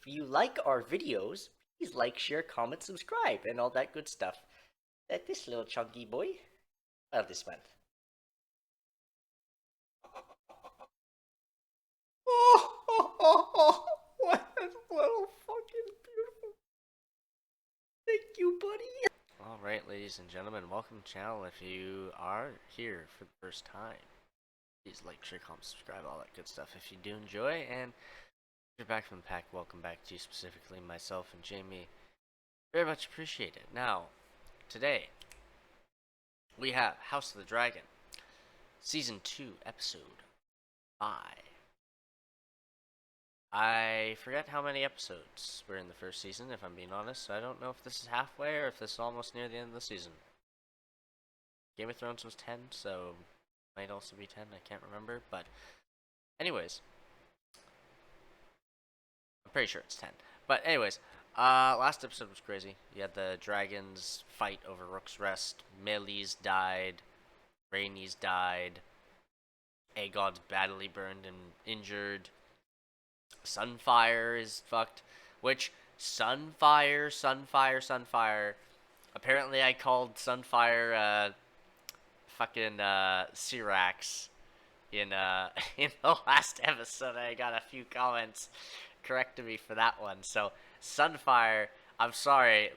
if you like our videos, please like, share, comment, subscribe, and all that good stuff that this little chunky boy, well, this month. Oh, what a little fucking beautiful. Thank you, buddy. Alright, ladies and gentlemen, welcome to the channel. If you are here for the first time, please like, share, comment, subscribe, all that good stuff if you do enjoy. And if you're back from the pack, welcome back to you specifically, myself and Jamie. Very much appreciate it. Now, today, we have House of the Dragon, Season 2, Episode 5. I forget how many episodes were in the first season, if I'm being honest, so I don't know if this is halfway or if this is almost near the end of the season. Game of Thrones was 10, so might also be 10, I can't remember, but anyways. I'm pretty sure it's 10. But anyways, last episode was crazy. You had the dragons fight over Rook's Rest, Melis died, Rhaenys died, Aegon's badly burned and injured, Sunfire is fucked, which, Sunfire, apparently I called Sunfire, fucking, Syrax in in the last episode. I got a few comments correcting me for that one, so, Sunfire, I'm sorry.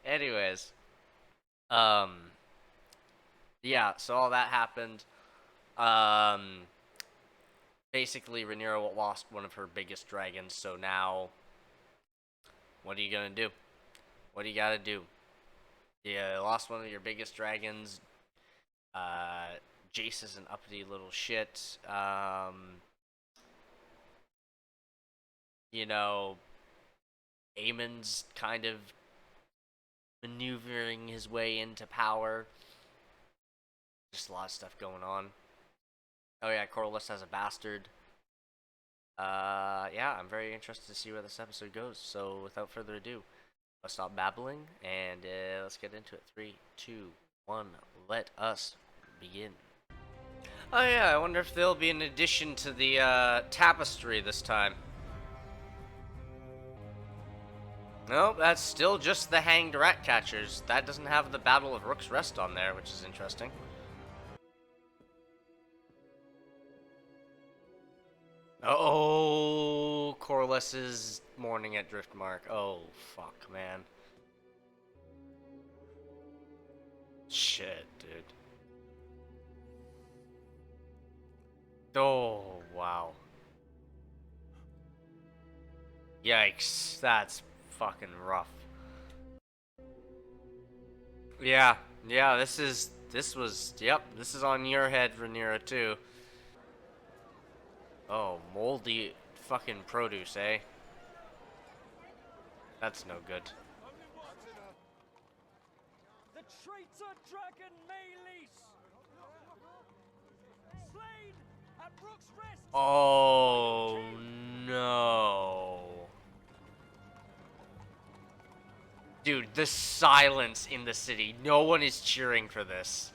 Anyways, yeah, so all that happened, basically, Rhaenyra lost one of her biggest dragons, so now, what are you gonna do? What do you gotta do? You lost one of your biggest dragons. Jace is an uppity little shit. You know, Aemon's kind of maneuvering his way into power. Just a lot of stuff going on. Oh yeah, Corlys has a bastard. Yeah, I'm very interested to see where this episode goes. So without further ado, let's stop babbling and let's get into it. 3, 2, 1, let us begin. Oh yeah, I wonder if there'll be an addition to the tapestry this time. Nope, that's still just the hanged rat catchers. That doesn't have the Battle of Rook's Rest on there, which is interesting. Oh, Corlys's morning at Driftmark. Oh, fuck, man. Shit, dude. Oh, wow. Yikes, that's fucking rough. Yeah, this is on your head, Rhaenyra, too. Oh, moldy fucking produce, eh? That's no good. The traitor dragon Melis, slain at Rook's Rest. Oh no. Dude, the silence in the city. No one is cheering for this.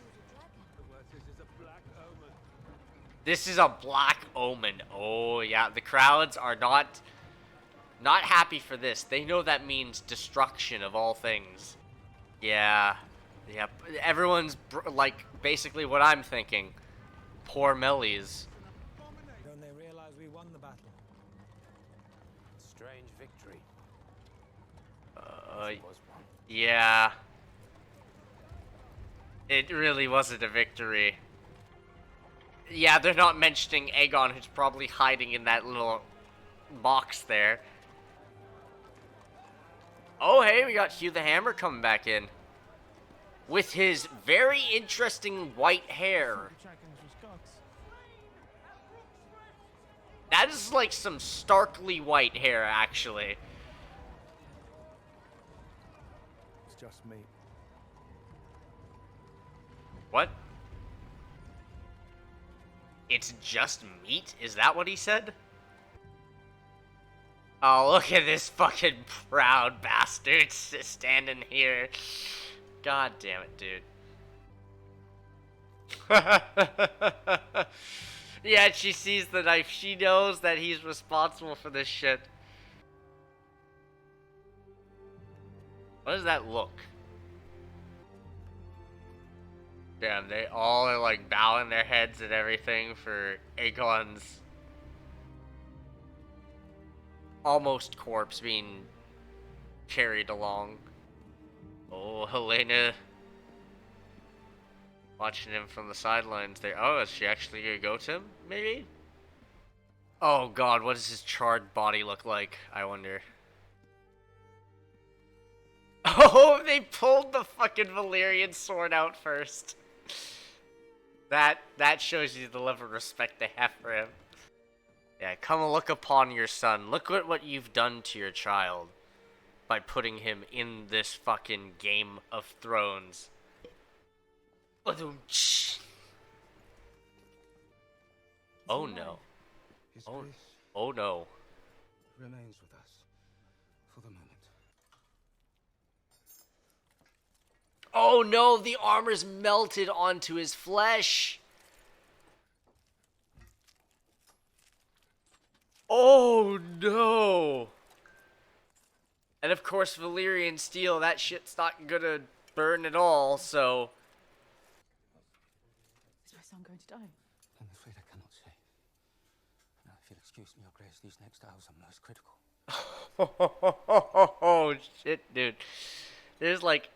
This is a black omen. Oh yeah, the crowds are not happy for this. They know that means destruction of all things. Yeah. Everyone's like basically what I'm thinking. Poor Melis. Don't they realize we won the battle? Strange victory. Was one. Yeah. It really wasn't a victory. Yeah, they're not mentioning Aegon, who's probably hiding in that little box there. Oh, hey, we got Hugh the Hammer coming back in. With his very interesting white hair. That is like some starkly white hair, actually. It's just me. What? It's just meat? Is that what he said? Oh, look at this fucking proud bastard standing here. God damn it, dude. Yeah, she sees the knife. She knows that he's responsible for this shit. What does that look? Damn, they all are like bowing their heads and everything for Aegon's almost corpse being carried along. Oh, Helena watching him from the sidelines there. Oh, is she actually gonna go to him? Maybe? Oh god, what does his charred body look like? I wonder. Oh, they pulled the fucking Valyrian sword out first. That shows you the level of respect they have for him. Yeah, come look upon your son. Look at what you've done to your child by putting him in this fucking Game of Thrones. Oh no. His Oh, grace oh no. remains with us for the moment. Oh no, the armor's melted onto his flesh. Oh no. And of course, Valyrian steel, that shit's not gonna burn at all, so. Is my son going to die? I'm afraid I cannot say. Now, if you'll excuse me, Your Grace, these next hours are most critical. Oh shit, dude. There's like.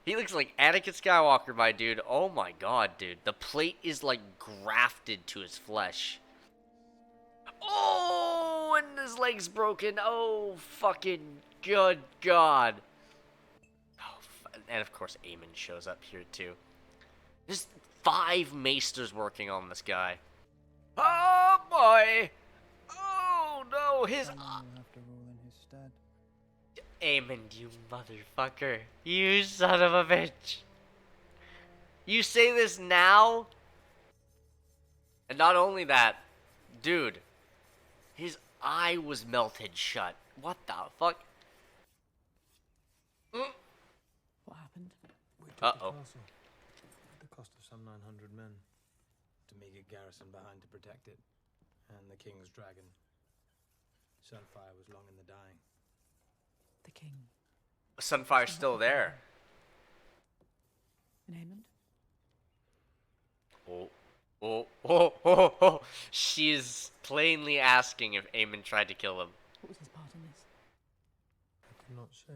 He looks like Anakin Skywalker, my dude. Oh my god, dude. The plate is like grafted to his flesh. Oh, and his leg's broken. Oh, fucking good god. Oh, and of course, Aemon shows up here too. There's 5 maesters working on this guy. Oh boy. Oh no, his. Someone will have to rule in his stead. Aemon, you motherfucker. You son of a bitch. You say this now? And not only that, dude, his eye was melted shut. What the fuck? What happened? We took Uh-oh. the castle at the cost of some 900 men. To meet a garrison behind to protect it, and the king's dragon. Sunfire was long in the dying. The king. Sunfire's still there. And Aemond? Oh, oh, oh, oh, oh. She's plainly asking if Aemon tried to kill him. What was his part in this? I could not say.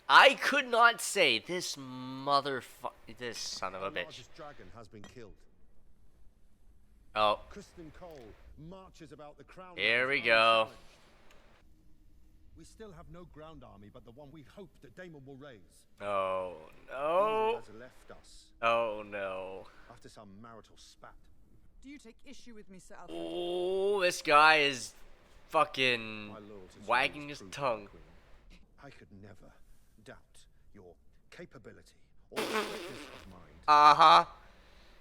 I could not say this this son of a Our bitch. largest dragon has been killed. Oh, Kristen Cole marches about the crown. here we lands go. unchallenged. We still have no ground army but the one we hope that Daemon will raise. Oh He no. has left us Oh no. after some marital spat. Do you take issue with me, Sir Alfred? Oh, this guy is fucking My loyalty to wagging you his is tongue. Queen. I could never doubt your capability or quickness of mind. Uh-huh.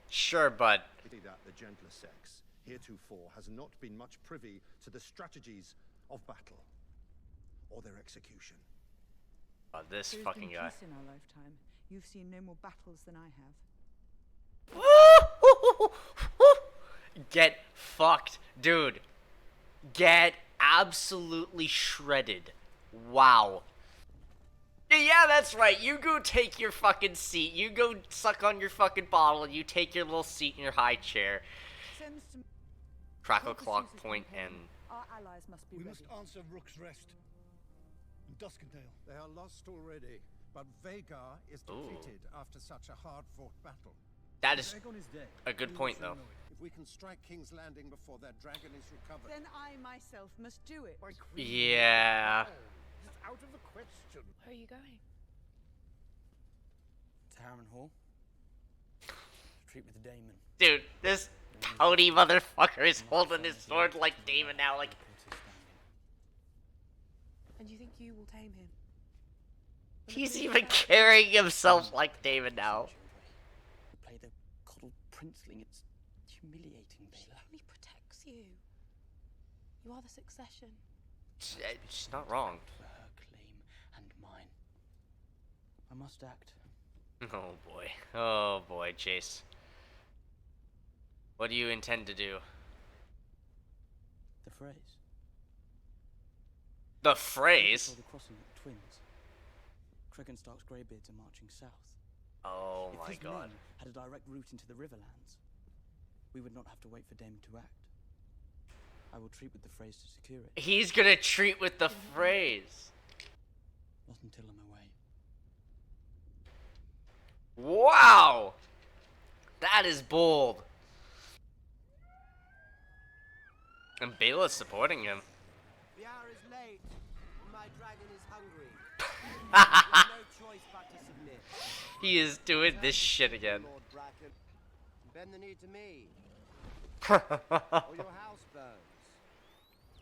Sure, bud. Pity that the gentler sex heretofore has not been much privy to the strategies of battle or their execution. Oh, this There's fucking been guy. peace in our lifetime. You've seen no more battles than I have. Get fucked, dude. Get absolutely shredded. Wow. Yeah, that's right. You go take your fucking seat. You go suck on your fucking bottle, and you take your little seat in your high chair. Sends to Crackle Focus clock uses point campaign. and Our allies must be We ready. must answer Rook's Rest and Duskendale. They are lost already, but Vagar is defeated after such a hard-fought battle. that is Aegon is dead. a good point, though. If we can strike King's Landing before their dragon is recovered. Then I myself must do it. My queen. Yeah. It's out of the question. Where are you going? To Harren Hall. Treat with the Daemon. Dude, this pouty motherfucker is holding his sword like Daemon now. Like, And you think you will tame him? he's even carrying himself like Daemon now. Play the coddled princeling. It's humiliating, She Baylor. only protects you. You are the succession. She's not wrong. For her claim and mine. I must act. Oh boy. Oh boy, Chase. What do you intend to do? The phrase. The Right phrase? before the crossing of the twins, Craig and Stark's greybeards are marching south. Oh If my his god. men had a direct route into the Riverlands, we would not have to wait for Dame to act. I will treat with the phrase to secure it. He's gonna treat with the phrase. Not until I'm away. Wow! That is bold. And Bela's supporting him. The hour is late, and my dragon is hungry. You have no choice but to submit. He is doing this shit again. Lord Bracken. Bend the knee to me, or your house burns.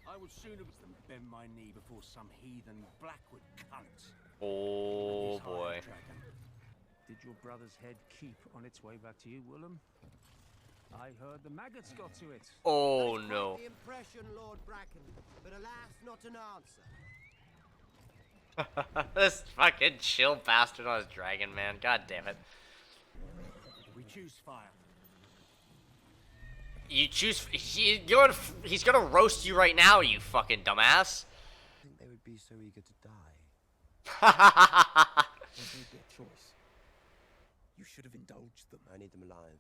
I would sooner bend my knee before some heathen Blackwood cunt. Oh His boy. hired dragon. Did your brother's head keep on its way back to you, Willem? I heard the maggots got to it. Oh That is no. quite the impression, Lord Bracken, but alas, not an answer. This fucking chill bastard on his dragon, man. God damn it. We choose fire. You choose. He's gonna roast you right now, you fucking dumbass. I think they would be so eager to die. There may be a choice. You should have indulged them. I need them alive.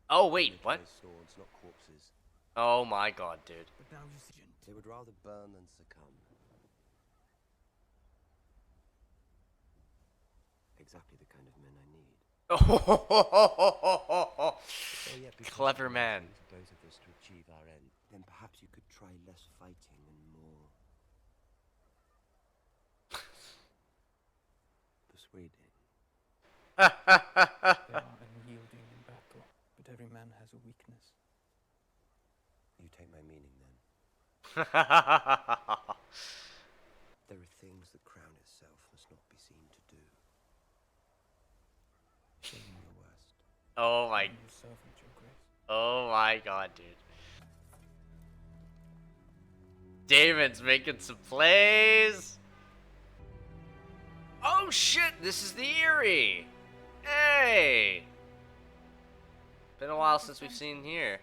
Oh wait, With what? my swords, not corpses. Oh my god, dude. But now you see, They would rather burn than succumb. Exactly the kind of men I need. There yet be Clever man. both of us to achieve our end. Then perhaps you could try less fighting and more persuading. They are unyielding in battle, but every man has a weakness. You take my meaning then. There are things the crown itself must not be seen to do. Show me your worst. Oh my. I'm your servant, your grace. Oh my god, dude. Damon's making some plays. Oh shit, this is the Eerie. Hey. Been a while since we've seen here.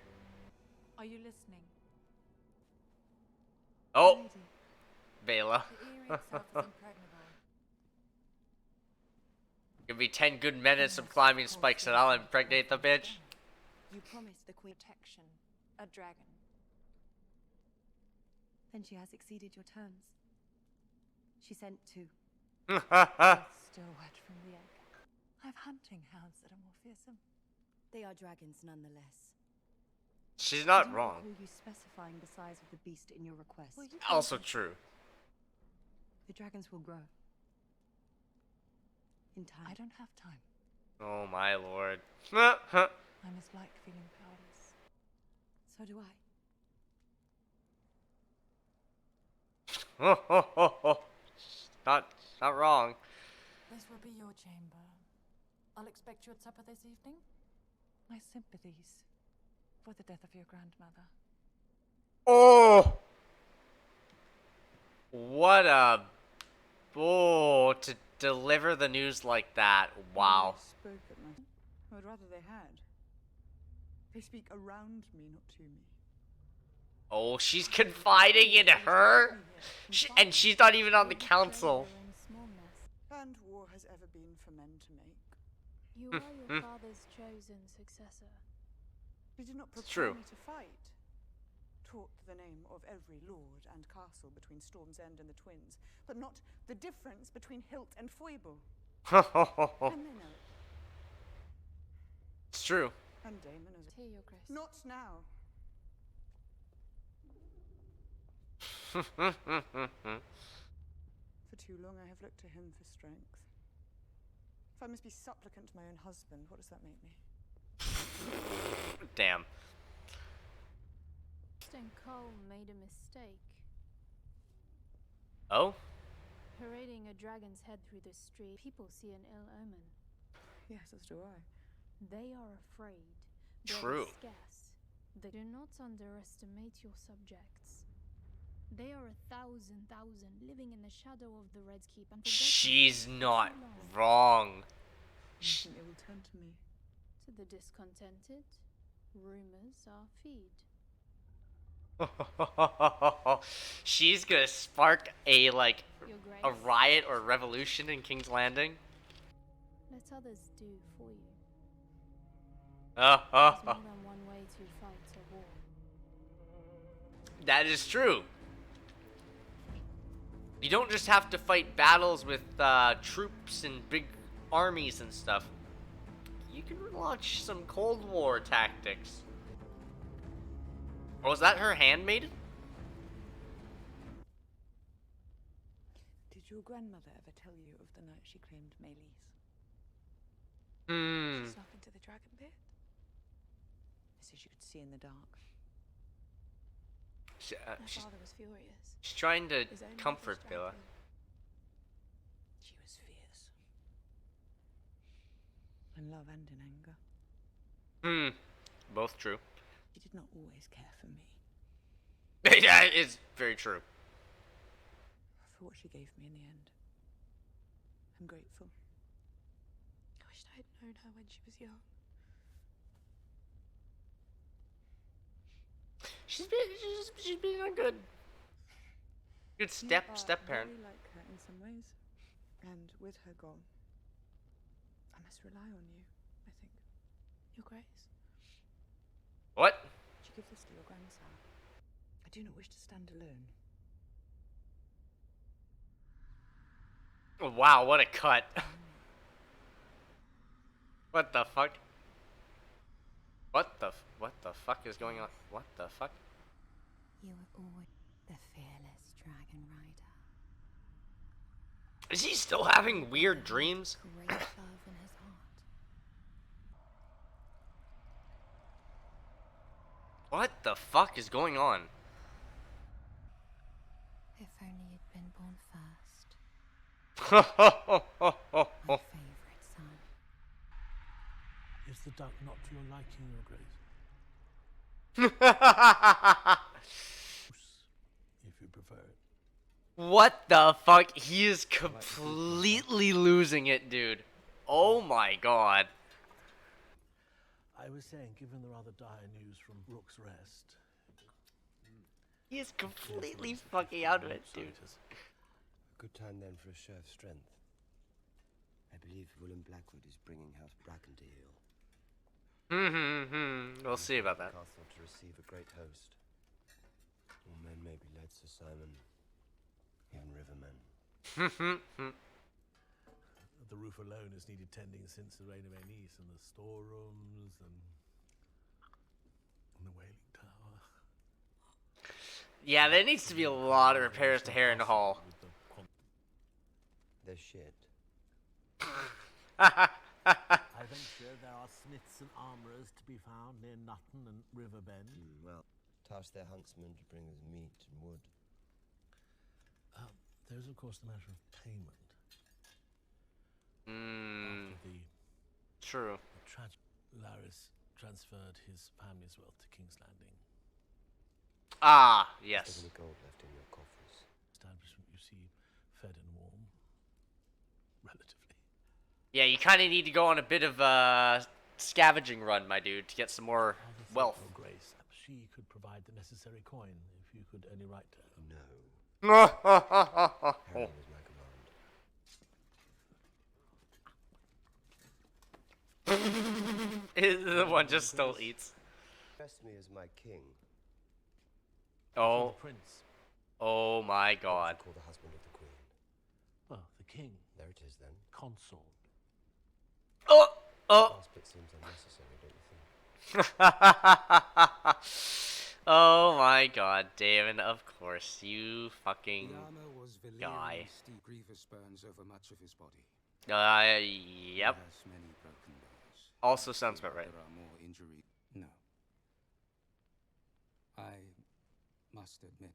Are you listening? Oh, Lady, Bela. the Eerie itself is impregnable. Give me 10 good minutes of climbing spikes and I'll impregnate the bitch. You promised the queen Protection. A dragon. then she has exceeded your terms. She sent two. Still wet from the egg. I have hunting hounds that are more fearsome. They are dragons nonetheless. She's I not do wrong. recall you specifying the size of the beast in your request. Well, you Also can- true. The dragons will grow. In time. I don't have time. Oh my lord. I must like feeling powerless. So do I. not wrong. This will be your chamber. I'll expect you at supper this evening. My sympathies for the death of your grandmother. Oh! What a... Oh, to deliver the news like that. Wow. They spoke at my... I would rather they had. They speak around me, not to me. Oh, she's confiding in her? And she's not even on the council. And war has ever been for men to make. You are your father's chosen successor. He did not It's prepare true. me to fight. Taught the name of every lord and castle between Storm's End and the Twins, but not the difference between hilt and foible. And they know it. It's true. And Damon as Here, your grace. Not now. For too long I have looked to him for strength. If I must be supplicant to my own husband, what does that make me? Damn. Captain Cole made a mistake. Oh? Parading a dragon's head through the street, people see an ill omen. Yes, as do I. They are afraid. There True. is scarce. They do not underestimate your subjects. They are 1,000 living in the shadow of the Red Keep and forgetting She's for not too long. wrong. You think they will turn to me? To the discontented, rumors are feed. She's gonna spark a like Your Grace, a riot or revolution in King's Landing. let others do for you. Oh, There's more than one way to fight a war. that is true. You don't just have to fight battles with troops and big armies and stuff. You can launch some Cold War tactics. Or was that her handmaiden? Did your grandmother ever tell you of the night she claimed Maylis? Hmm. She snuck into the dragon pit? So she could see in the dark. My father was furious. She's trying to His own comfort mother's Billa. dragon. She was fierce. In love and in anger. Hmm. Both true. She did not always care for me. Yeah, it's very true. For what she gave me in the end. I'm grateful. I wished I had known her when she was young. She's been a good step parent. You are very like her in some ways. And with her gone, I must rely on you, I think. Your Grace. What? Would you give this to your grandson? I do not wish to stand alone. Oh, wow, what a cut. What the fuck? What the fuck is going on? What the fuck? You were always the fearless dragon rider. Is he still having weird dreams? Great love in his heart. What the fuck is going on? If only you'd been born first. Oh, My favorite son. Is the duck not to your liking, Your Grace? If you prefer it. what the fuck? He is completely losing it, dude. Oh my god. I was saying, given the rather dire news from Rook's Rest, He is completely fucking out of it, dude. A good time then for a show of strength. I believe Willem Blackwood is bringing House Bracken to heel. We'll see about that. Castle to receive a great host. All men may be led, Sir Simon. Even rivermen. the roof alone has needed tending since the reign of Aenys, and the storerooms, and the Wailing Tower. Yeah, there needs to be a lot of repairs to Harren Hall. They're shit. I venture there are smiths and armourers to be found near Nutton and Riverbend. Well, task their huntsmen to bring us meat and wood. There's, of course, the matter of payment. After True. the tragic Laris transferred his family's wealth to King's Landing. Ah, Is yes. there any gold left in your coffers? Establishment, you see, fed and warm. Relatively. Yeah, you kind of need to go on a bit of a scavenging run, my dude, to get some more wealth. Your Grace, she could provide the necessary coin if you could only write to her. No. Harry Oh. was my command. The one just still eats. Dress me as my king. Oh, The Prince. oh my god. Call the husband of the queen. Well, the King. There it is then. Consort. Oh, oh. Last bit seems unnecessary, don't you think? Oh my god, David, of course, you fucking The armor was guy. Valyrian grievous burns over much of his body. Yep. He has many broken bones. Also sounds about right. There are more injuries. No. I must admit,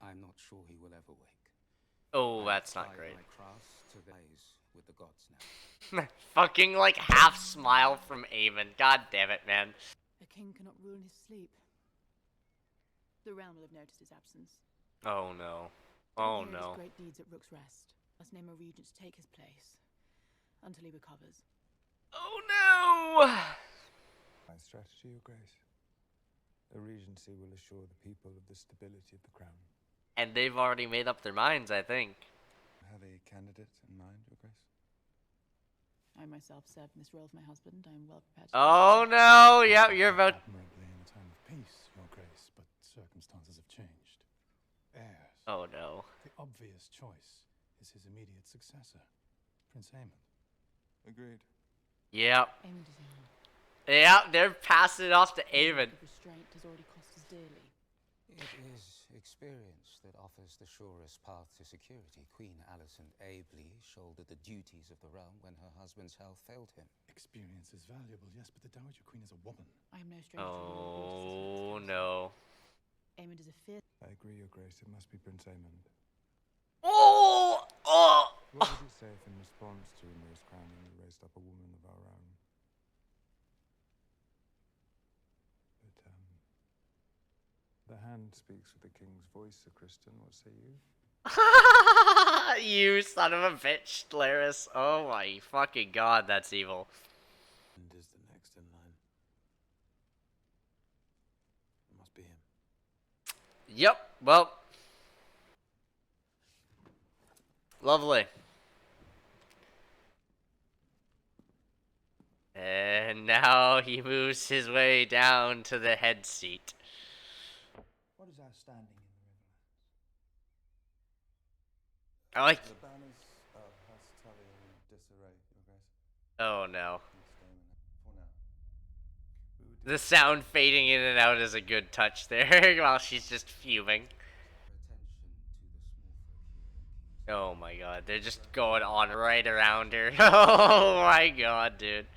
I'm not sure he will ever wake. Oh, I that's not applied great. My crafts to the eyes with the gods now. Fucking like half smile from Avon. God damn it, man. A king cannot rule in his sleep. The realm will have noticed his absence. Oh no. Oh He no. his great deeds at Rook's Rest. Must name a regent to take his place until he recovers. Oh no! My strategy, Your Grace. A regency will assure the people of the stability of the crown. And they've already made up their minds, I think. Have a candidate in mind, Your Grace? I myself served in this role for my husband. I am well prepared to... Oh no! Yep, you're about... Admirably in a time of peace, Your Grace, but circumstances have changed. Heirs. Oh no. The obvious choice is his immediate successor, Prince Aemon. Agreed. Yep. Aemon is Aemon. Yeah, they're passing it off to Aemon. Restraint has already cost us dearly. It is experience that offers the surest path to security. Queen Alicent ably shouldered the duties of the realm when her husband's health failed him. Experience is valuable, yes, but the Dowager Queen is a woman. I am no stranger to Oh no. Aemon is a fierce... I agree, Your Grace. It must be Prince Aemon. Oh! Oh! What would you say if in response to Ymir's crowning we raised up a woman of our own? But, the hand speaks with the king's voice, Sir Kristen. What say you? You son of a bitch, Laris. Oh my fucking god, that's evil. And is the next in line. It must be him. Yep, well. Lovely. And now he moves his way down to the head seat. What is outstanding in the Riverlands? I like... The banners of Hastali in disarray, Your Grace. Oh no. For now. The sound fading in and out is a good touch there while she's just fuming. Oh my god, they're just going on right around her. Oh my god, dude.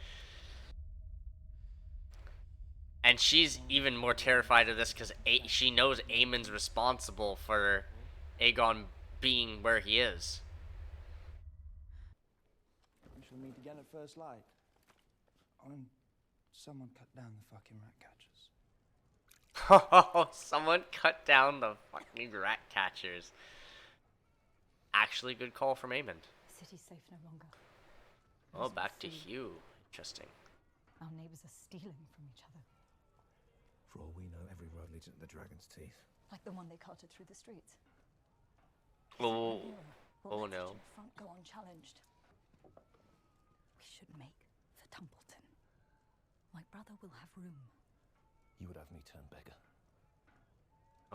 And she's even more terrified of this because she knows Aemon's responsible for Aegon being where he is. We shall meet again at first light. And someone cut down the fucking rat catchers. Oh, someone cut down the fucking rat catchers. Actually, good call from Aemon. The city's safe no longer. Oh, back to Hugh. Interesting. Our neighbors are stealing from each other. For all we know, every road leads into the dragon's teeth. Like the one they carted through the streets. Oh. Oh Will that no. front go unchallenged? We should make for Templeton. My brother will have room. You would have me turn beggar.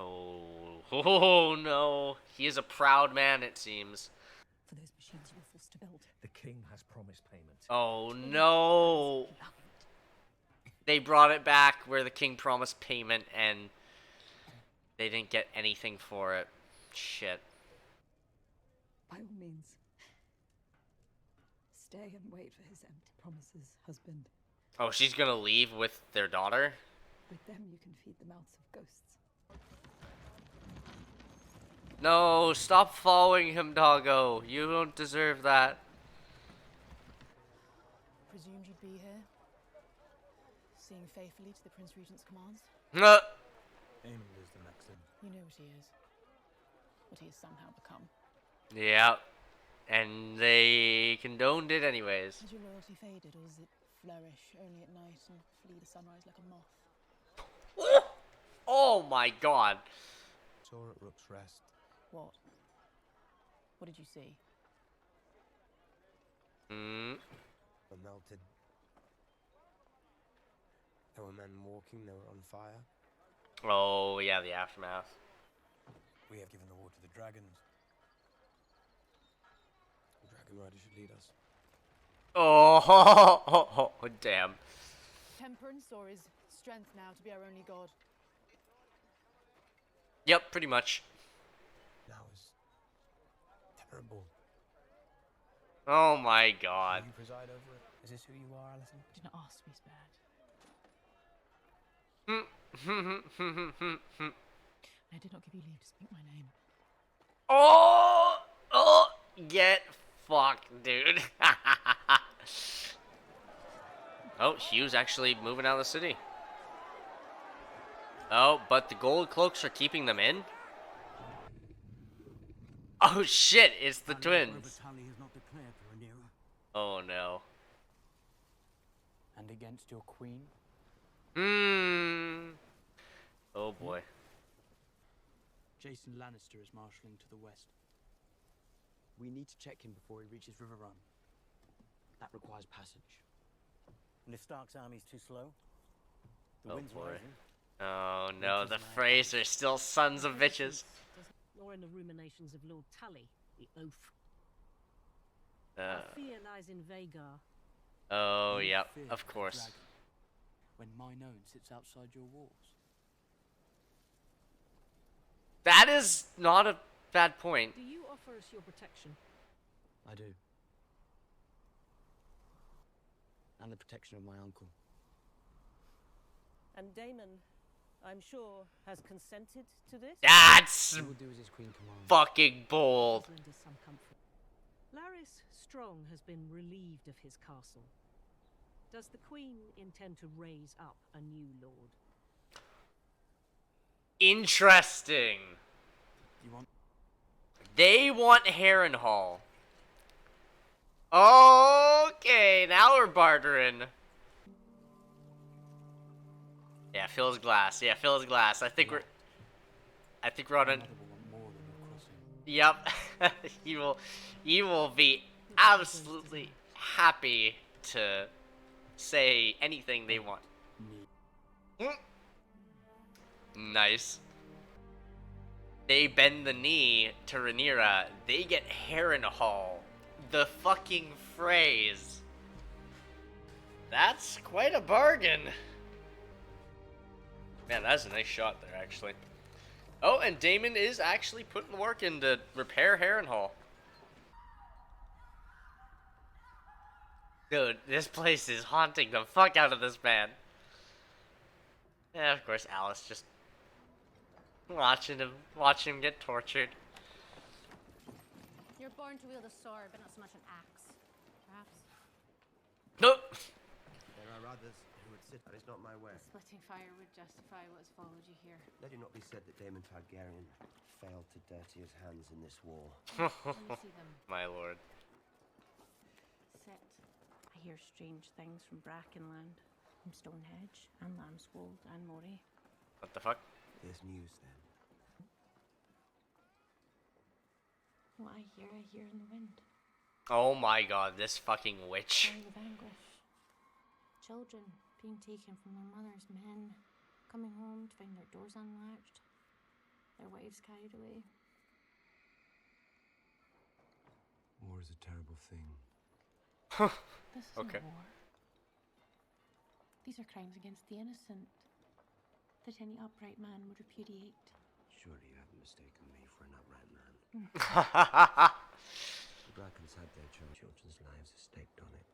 Oh no. He is a proud man, it seems. For those machines you were forced to build. The king has promised payment. Oh no. They brought it back where the king promised payment and they didn't get anything for it. Shit. By all means. Stay and wait for his empty promises, husband. Oh, she's gonna leave with their daughter? With them you can feed the mouths of ghosts. No, stop following him, doggo. You don't deserve that. Presumed you'd be here. Seeing faithfully to the Prince Regent's commands. Aemon is the next in. You know what he is. What he has somehow become. Yeah. And they condoned it anyways. Has your loyalty faded, or does it flourish only at night and flee the sunrise like a moth? Oh my god. Saw at Rook's Rest. What? What did you see? Were melted. There were men walking, they were on fire. Oh, yeah, the aftermath. We have given the war to the dragons. The dragon rider should lead us. Oh, damn. Temperance, or is strength now to be our only god? Yep, pretty much. Now is terrible. Oh my god. Will you preside over it? Is this who you are, Alison? Do not ask to be spared. I did not give you leave to speak my name. Oh, get fucked, dude. Oh, Hugh's actually moving out of the city. Oh, but the gold cloaks are keeping them in? Oh shit, it's the twins. Oh no. And against your queen? Oh boy. Jason Lannister is marshalling to the west. We need to check him before he reaches River Run. That requires passage. And if Stark's army's too slow? The Oh wind's boy. rising. Oh no, the Freys are still sons of bitches. Or in the ruminations of Lord Tully, the oaf. Uh, Our fear lies in Vagar. oh, You yep, fear of the course. dragon, when mine own sits outside your walls. That is not a bad point. Do you offer us your protection? I do. And the protection of my uncle. And Daemon, I'm sure, has consented to this? That's He will do as his queen commands. fucking bold. Does lend us some comfort. Laris Strong has been relieved of his castle. Does the Queen intend to raise up a new lord? Interesting. You want? They want Harrenhal. Okay, now we're bartering. Yeah, fill his glass. Yeah, fill his glass. I think we're on an. Mother will want more than your crossing. Yep. he will be absolutely happy to say anything they want. Nice. They bend the knee to Rhaenyra. They get Harrenhal. The fucking phrase. That's quite a bargain. Man, that's a nice shot there, actually. Oh, and Daemon is actually putting work in to repair Harrenhal. Dude, this place is haunting the fuck out of this man. Yeah, of course, Alice just watching him get tortured. You're born to wield a sword, but not so much an axe, perhaps. Nope. There are others who would sit, but it's not my way. The splitting fire would justify what's followed you here. Let it not be said that Daemon Targaryen failed to dirty his hands in this war. Let me see them. My lord. Sit. I hear strange things from Brackenland, from Stonehenge, and Lambswold, and Moray. What the fuck? There's news then. What I hear in the wind. Oh my god, this fucking witch. Crying of anguish. Children being taken from their mothers, men coming home to find their doors unlatched, their wives carried away. War is a terrible thing. This is Okay. not war. These are crimes against the innocent that any upright man would repudiate. Surely you haven't mistaken me for an upright man. The Brackens had their children's lives staked on it.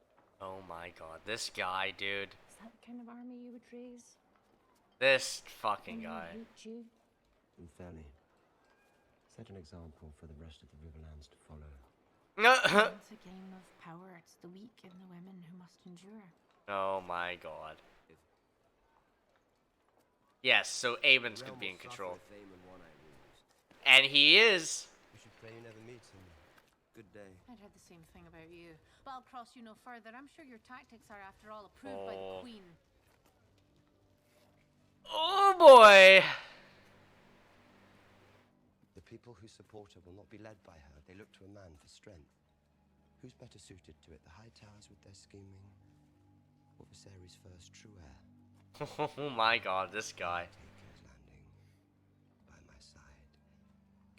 Oh my god, this guy, dude. Is that the kind of army you would raise? This fucking One guy. who hate you? Unfairly. Set an example for the rest of the Riverlands to follow. It's a game of power. It's the weak and the women who must endure. Oh my god. Yes, so Aemon's gonna be in control. And he is. We should pray you never meet him. Good day. I'd heard the same thing about you. But I'll cross you no further. I'm sure your tactics are, after all, approved by the Queen. Oh boy. The people who support her will not be led by her. They look to a man for strength. Who's better suited to it? The High Towers with their scheming, or Viserys' first true heir? Oh my god, this guy. Taker's Landing. By my side,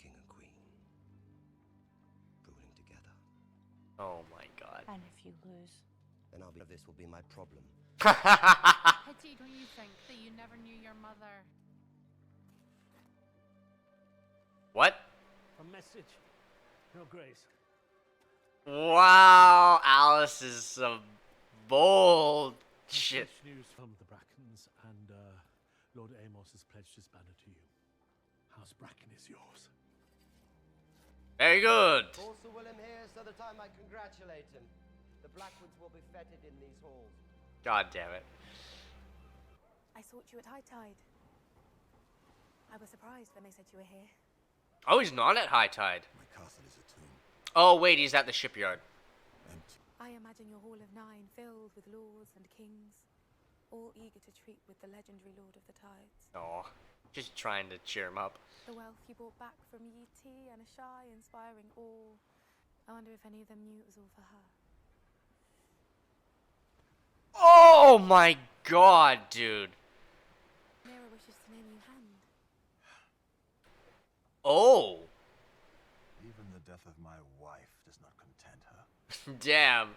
King and Queen, ruling together. Oh my god. And if you lose, Then I'll be. This will be my problem. pity, don't you think, that you never knew your mother? What? A message. Your Grace. Wow, Alice is some bold shit. Fresh news from the Brackens, and Lord Amos has pledged his banner to you. House Bracken is yours. Very good. Also Willem here, so that I might congratulate him. The Blackwoods will be feted in these halls. God damn it. I sought you at high tide. I was surprised when they said you were here. Oh, he's not at high tide. My castle is a tomb. Oh, wait, he's at the shipyard. Empty. I imagine your Hall of Nine filled with lords and kings, all eager to treat with the legendary Lord of the Tides. Aw. Just trying to cheer him up. The wealth you brought back from Yi Ti and a shy, inspiring awe. I wonder if any of them knew it was all for her. Oh my god, dude. Mira wishes to name you Hand. Oh. Even the death of my wife does not content her. Damn.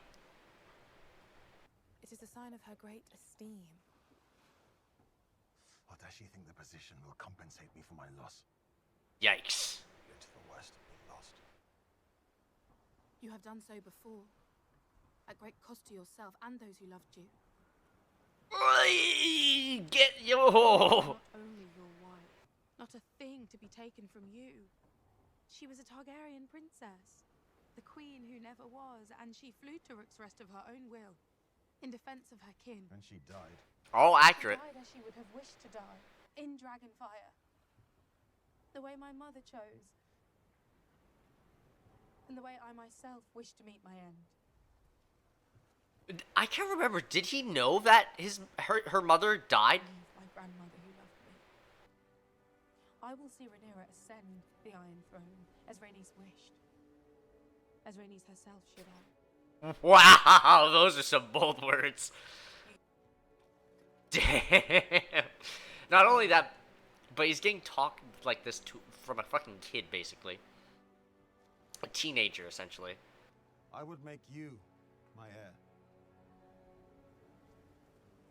It is a sign of her great esteem. Or does she think the position will compensate me for my loss? Yikes. It's the worst of being lost. You have done so before, at great cost to yourself and those who loved you. Get yo. Not only your wife, not a thing to be taken from you. She was a Targaryen princess, the queen who never was, and she flew to Rook's of her own will, in defense of her kin. And she died. All accurate. She died as she would have wished to die, in Dragonfire. The way my mother chose. And the way I myself wish to meet my end. I can't remember. Did he know that her mother died? My grandmother who loved me. I will see Rhaenyra ascend the Iron Throne, as Rhaenys wished. As Rhaenys herself should have. Wow, those are some bold words. Damn. Not only that, but he's getting talked like this from a fucking kid, basically. A teenager, essentially. I would make you my heir.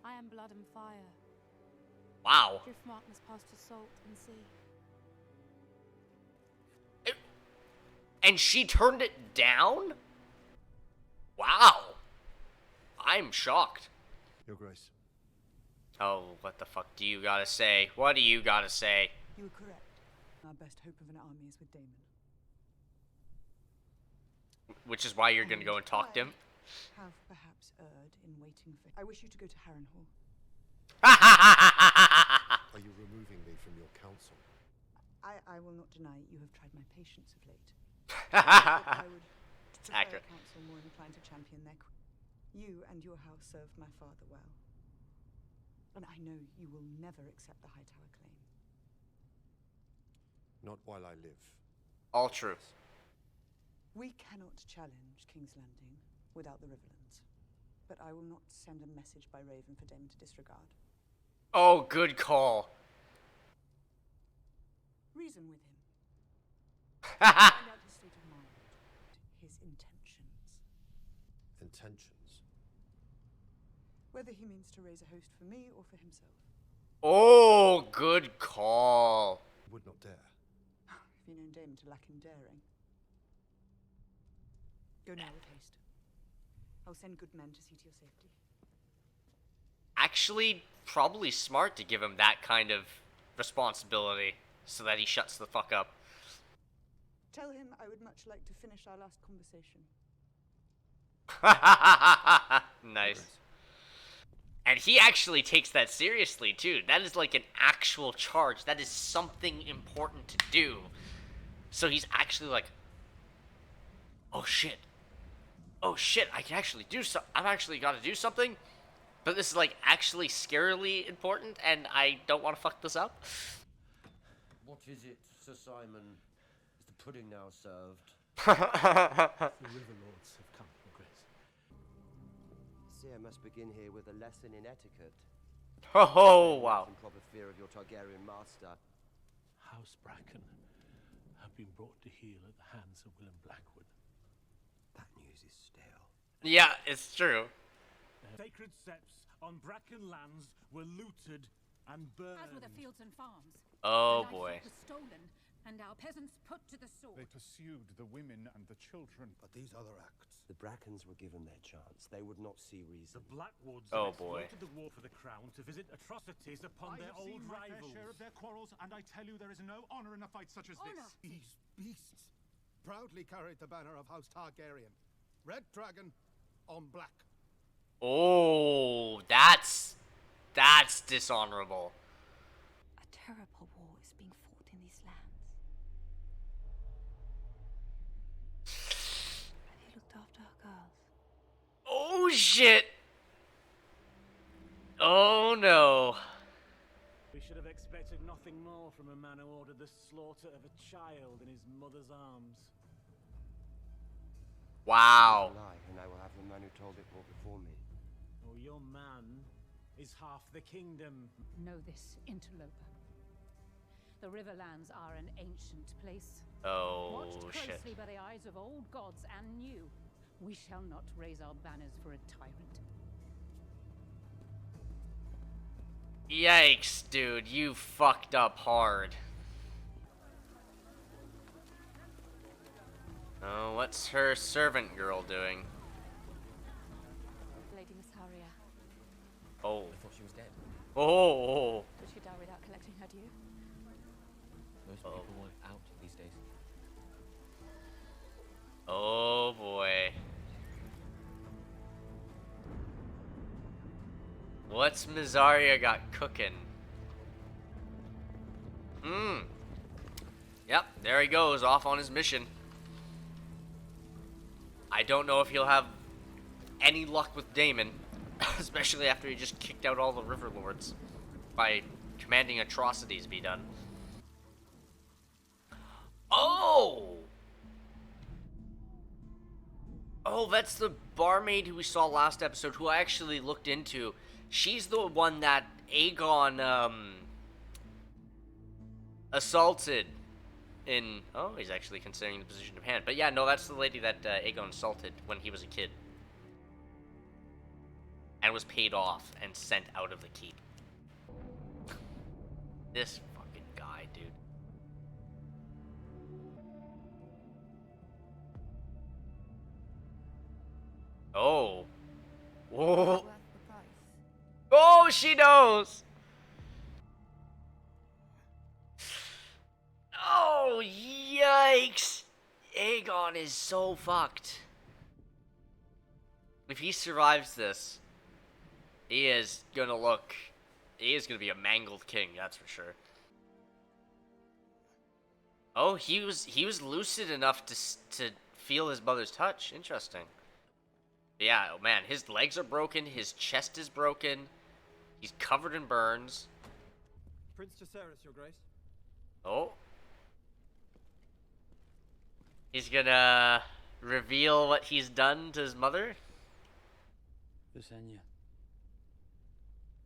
I am blood and fire. Wow. Driftmark must pass to salt and sea. And she turned it down? Wow. I'm shocked. Your Grace. Oh, what the fuck do you gotta say? What do you gotta say? You were correct. Our best hope of an army is with Daemon. Which is why you're gonna go and talk to him? Have perhaps erred in waiting for... I wish you to go to Harrenhal. Are you removing me from your council? I will not deny you have tried my patience of late. I would prefer a council more inclined to champion their queen. You and your house served my father well. And I know you will never accept the Hightower claim. Not while I live. All true. We cannot challenge King's Landing without the Riverlands. But I will not send a message by Raven for Daemon to disregard. Oh, good call. Reason with him. Find out his state of mind, his intentions. Intentions? Whether he means to raise a host for me or for himself. Oh, good call. Would not dare. If you know Daemon to lack in daring. Go now with haste. I'll send good men to see to your safety. Actually, probably smart to give him that kind of responsibility so that he shuts the fuck up. Tell him I would much like to finish our last conversation. Nice. And he actually takes that seriously, too. That is like an actual charge. That is something important to do. So he's actually like, oh shit. Oh shit, I can actually do something. I've actually got to do something. But this is like actually scarily important, and I don't want to fuck this up. What is it, Sir Simon? Is the pudding now served? The River Lords have come, Your Grace. Seer must begin here with a lesson in etiquette. Oh, wow. In proper fear of your Targaryen master. House Bracken have been brought to heel at the hands of Willem Blackwood. That news is stale. Yeah, it's true. Sacred septs on Bracken lands were looted and burned. As were the fields and farms. Oh, The boy. livestock was stolen, and our peasants put to the sword. They pursued the women and the children. But these other acts. The Brackens were given their chance. They would not see reason. The Blackwoods Oh, boy. exploited the war for the crown to visit atrocities upon their I have old seen my rivals. fair share of their quarrels, and I tell you there is no honor in a fight such as Honor? this. These beasts proudly carried the banner of House Targaryen. Red dragon on black. Oh, that's dishonorable. A terrible war is being fought in these lands. Have you looked after our girls? Oh, shit. Oh, no. We should have expected nothing more from a man who ordered the slaughter of a child in his mother's arms. Wow. Lie, and I will have the man who told it brought before me. Oh, your man is half the kingdom. Know this, interloper. The Riverlands are an ancient place. Oh, Watched shit. closely by the eyes of old gods and new. We shall not raise our banners for a tyrant. Yikes, dude. You fucked up hard. Oh, what's her servant girl doing? Lady Missaria. Oh. I thought she was dead. Oh. Did she die without collecting her due? Most people want out these days. Oh boy. What's Missaria got cooking? Yep, there he goes, off on his mission. I don't know if he'll have any luck with Daemon, especially after he just kicked out all the River Lords by commanding atrocities be done. Oh! Oh, that's the barmaid who we saw last episode, who I actually looked into. She's the one that Aegon, assaulted in... Oh, he's actually considering the position of hand. But yeah, no, that's the lady that Aegon assaulted when he was a kid. And was paid off and sent out of the keep. This fucking guy, dude. Oh. Whoa. Oh, she knows! Oh, yikes! Aegon is so fucked. If he survives this, he is gonna be a mangled king, that's for sure. Oh, he was lucid enough to feel his mother's touch. Interesting. Yeah, oh man, his legs are broken, his chest is broken, he's covered in burns. Prince Jacaerys, Your Grace. Oh. He's gonna reveal what he's done to his mother? Visenya.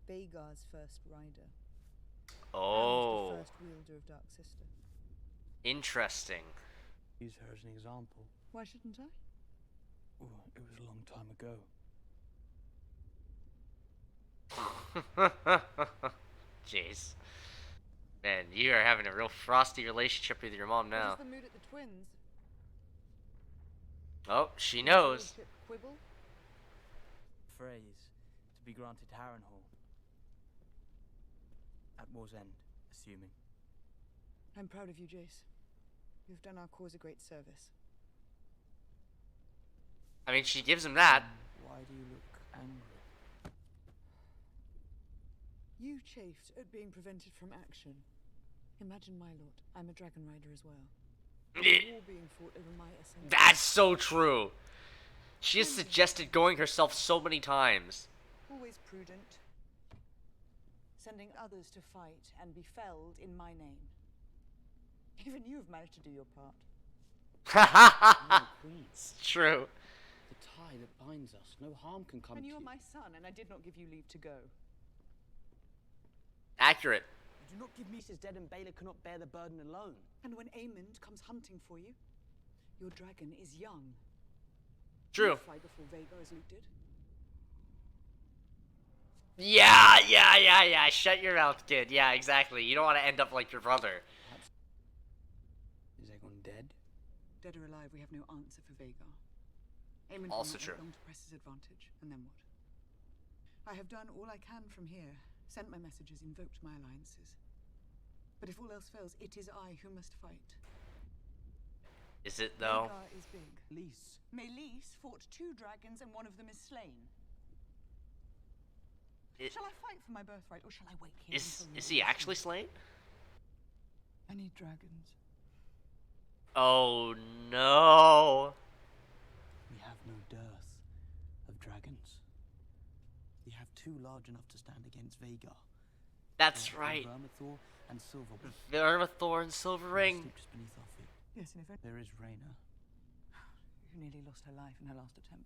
Vhagar's first rider. Oh. And the first wielder of Dark Sister. Interesting. Use her as an example. Why shouldn't I? Oh, it was a long time ago. Jeez. Man, you are having a real frosty relationship with your mom now. What is the mood at the twins? Oh, she knows. Quibble? Phrase to be granted Harrenhal. At war's end, assuming. I'm proud of you, Jace. You've done our cause a great service. I mean, she gives him that. Why do you look angry? You chafed at being prevented from action. Imagine, my lord, I'm a dragon rider as well. A war being fought over my ascension. That's so true. She has suggested going herself so many times. Always prudent. Sending others to fight and be felled in my name. Even you've managed to do your part. It's true. The tie that binds us, no harm can come And to you you. are my son, and I did not give you leave to go. Accurate. You do not give me his dead, and Baelor cannot bear the burden alone. And when Aemond comes hunting for you, your dragon is young. True. You'll fly before Vhagar, as Luke did. Yeah. Shut your mouth, kid. Yeah, exactly. You don't want to end up like your brother. Is Aegon dead? Dead or alive, we have no answer for Vhagar. Aemond Also will not true. wait long to press his advantage, and then what? I have done all I can from here, sent my messages, invoked my alliances. But if all else fails, it is I who must fight. Is it, though? Vhagar is big. Lys. Meleys fought 2 dragons, and one of them is slain. Shall I fight for my birthright, or shall I wait here? Is he actually slain? I need dragons. Oh no. We have no dearth of dragons. We have 2 large enough to stand against Vhagar. That's right. Vermithor and silver. Vermithor and Silver Ring. Just beneath our feet. Yes, and if There is Rhaena. who nearly lost her life in her last attempt.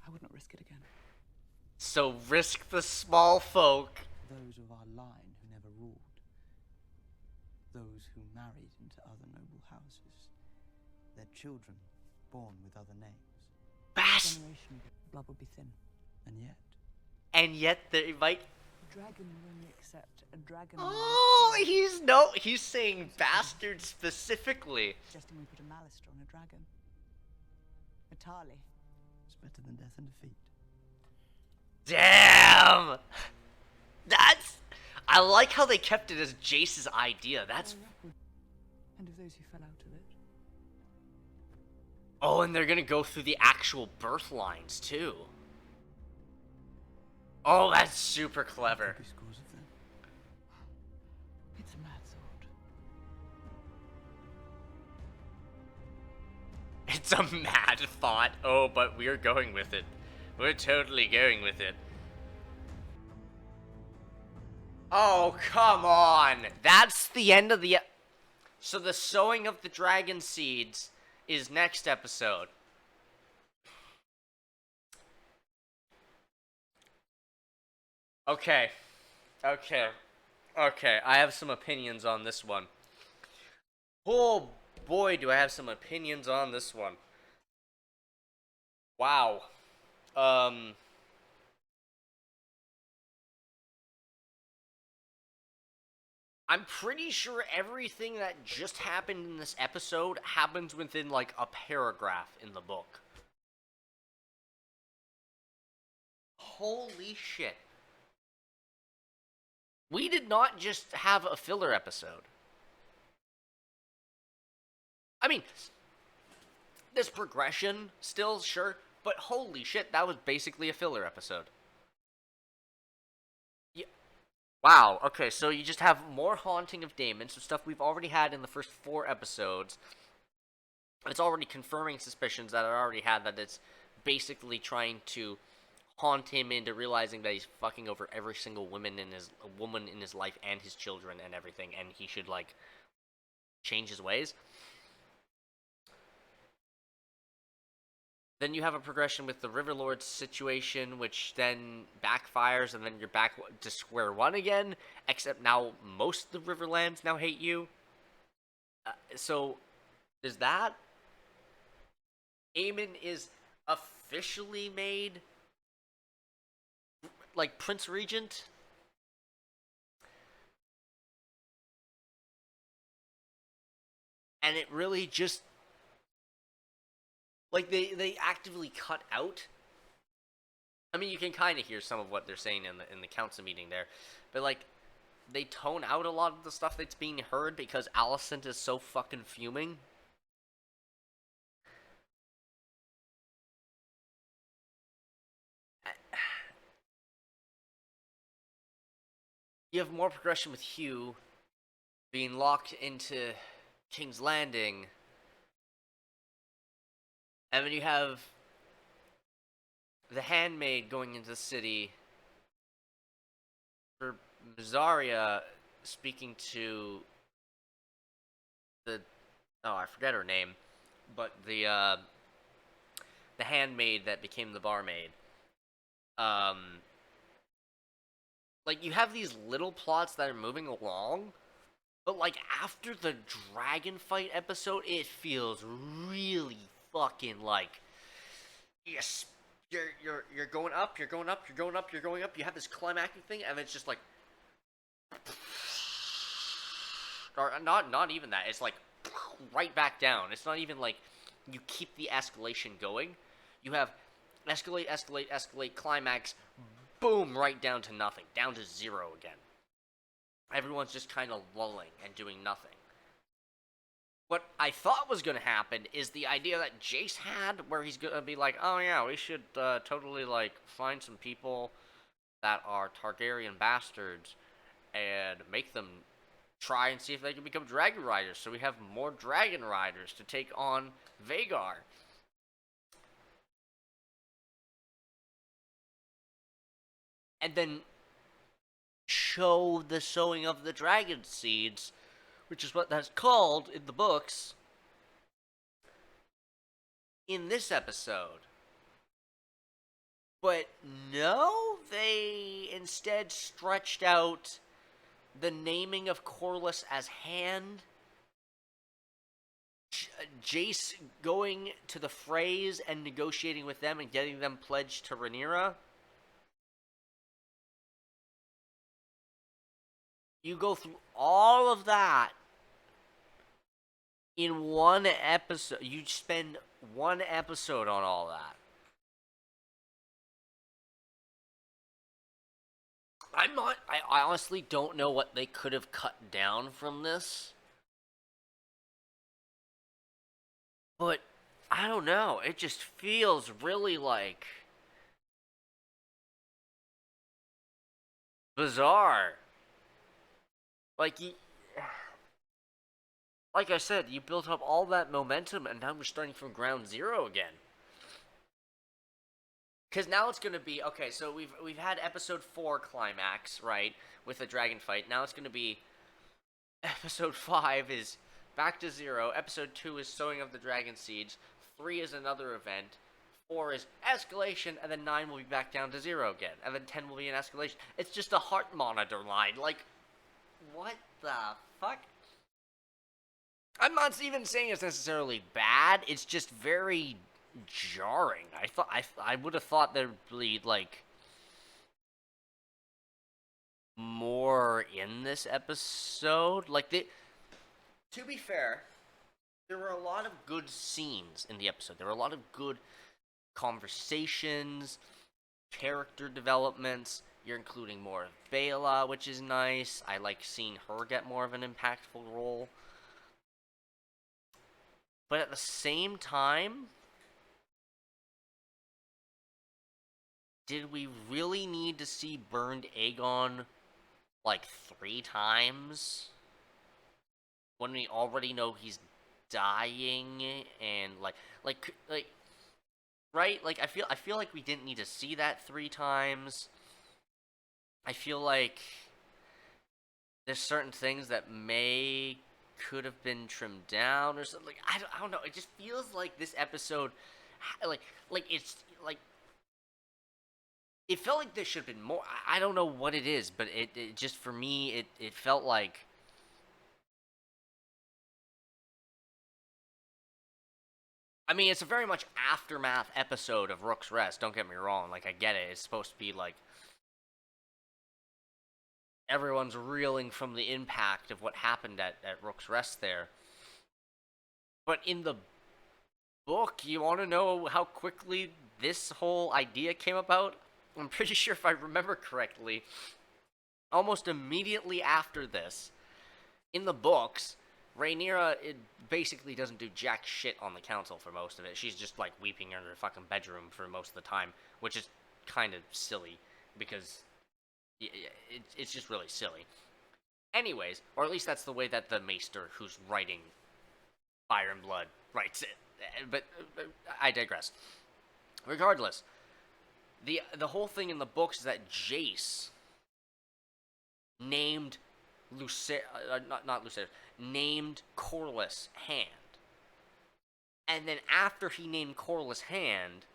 I would not risk it again. So risk the small folk. Those of our line who never ruled. Those who married into other noble houses. Their children born with other names. Bash! Generation blood would be thin. And yet they might. A dragon will only accept a dragon. Oh, he's saying bastard specifically. Suggesting we put a Malister on a dragon. A Tali. It's better than death and defeat. Damn! I like how they kept it as Jace's idea. That's. And of those who fell out of it. Oh, and they're gonna go through the actual birth lines too. Oh, that's super clever. It's a mad thought. It's a mad thought. Oh, but we're going with it. We're totally going with it. Oh, come on. That's the end of the... So the sowing of the dragon seeds is next episode. Okay. I have some opinions on this one. Oh boy, do I have some opinions on this one. Wow. I'm pretty sure everything that just happened in this episode happens within like a paragraph in the book. Holy shit. We did not just have a filler episode. I mean, there's progression still, sure, but holy shit, that was basically a filler episode. Yeah. Wow, okay, so you just have more Haunting of Daemon, some stuff we've already had in the first 4 episodes. It's already confirming suspicions that I already had, that it's basically trying to haunt him into realizing that he's fucking over every single woman in his life and his children and everything, and he should, like, change his ways. Then you have a progression with the Riverlord situation, which then backfires, and then you're back to square one again, except now most of the Riverlands now hate you. So, there's that. Aemon is officially made, like, Prince Regent. And it really just... Like, they actively cut out. I mean, you can kind of hear some of what they're saying in the council meeting there. But, like, they tone out a lot of the stuff that's being heard because Alicent is so fucking fuming. You have more progression with Hugh being locked into King's Landing. And then you have the handmaid going into the city for Mizaria speaking to the... Oh, I forget her name. But the handmaid that became the barmaid. Like, you have these little plots that are moving along, but, like, after the dragon fight episode, it feels really fucking like, yes, you're going up, you're going up, you're going up, you're going up. You have this climactic thing, and it's just like, or not even that. It's like right back down. It's not even like you keep the escalation going. You have escalate, escalate, escalate, climax, boom, right down to nothing, down to 0 again. Everyone's just kind of lulling and doing nothing. What I thought was going to happen is the idea that Jace had, where he's going to be like, oh yeah, we should totally, like, find some people that are Targaryen bastards and make them try and see if they can become dragon riders, so we have more dragon riders to take on Vhagar. And then show the sowing of the dragon seeds, which is what that's called in the books, in this episode. But no, they instead stretched out the naming of Corlys as hand, Jace going to the Freys and negotiating with them and getting them pledged to Rhaenyra. You go through all of that in one episode. You spend one episode on all that. I honestly don't know what they could have cut down from this. But, I don't know. It just feels really, like, bizarre. Like, like I said, you built up all that momentum, and now we're starting from ground zero again. Because now it's going to be, okay, so we've had episode 4 climax, right, with the dragon fight. Now it's going to be episode 5 is back to zero. Episode 2 is sowing of the dragon seeds. 3 is another event. 4 is escalation, and then 9 will be back down to 0 again. And then 10 will be an escalation. It's just a heart monitor line. Like, what the fuck? I'm not even saying it's necessarily bad. It's just very jarring. I would have thought there'd be, like, more in this episode. Like, to be fair, there were a lot of good scenes in the episode. There were a lot of good conversations, character developments. You're including more of Bela, which is nice. I like seeing her get more of an impactful role. But at the same time, did we really need to see burned Aegon like 3 times when we already know he's dying? And like right? Like I feel like we didn't need to see that 3 times. I feel like there's certain things that could have been trimmed down or something. Like, I don't know. It just feels like this episode, like it's like, it felt like there should have been more. I don't know what it is, but it just, for me, it felt like, I mean, it's a very much aftermath episode of Rook's Rest, don't get me wrong. Like, I get it. It's supposed to be like everyone's reeling from the impact of what happened at Rook's Rest there. But in the book, you want to know how quickly this whole idea came about? I'm pretty sure, if I remember correctly, almost immediately after this, in the books, Rhaenyra basically doesn't do jack shit on the council for most of it. She's just, like, weeping in her fucking bedroom for most of the time, which is kind of silly, because it's just really silly. Anyways, or at least that's the way that the maester who's writing Fire and Blood writes it. But I digress. Regardless, the whole thing in the books is that Jace named named Corlys Hand. And then after he named Corlys Hand,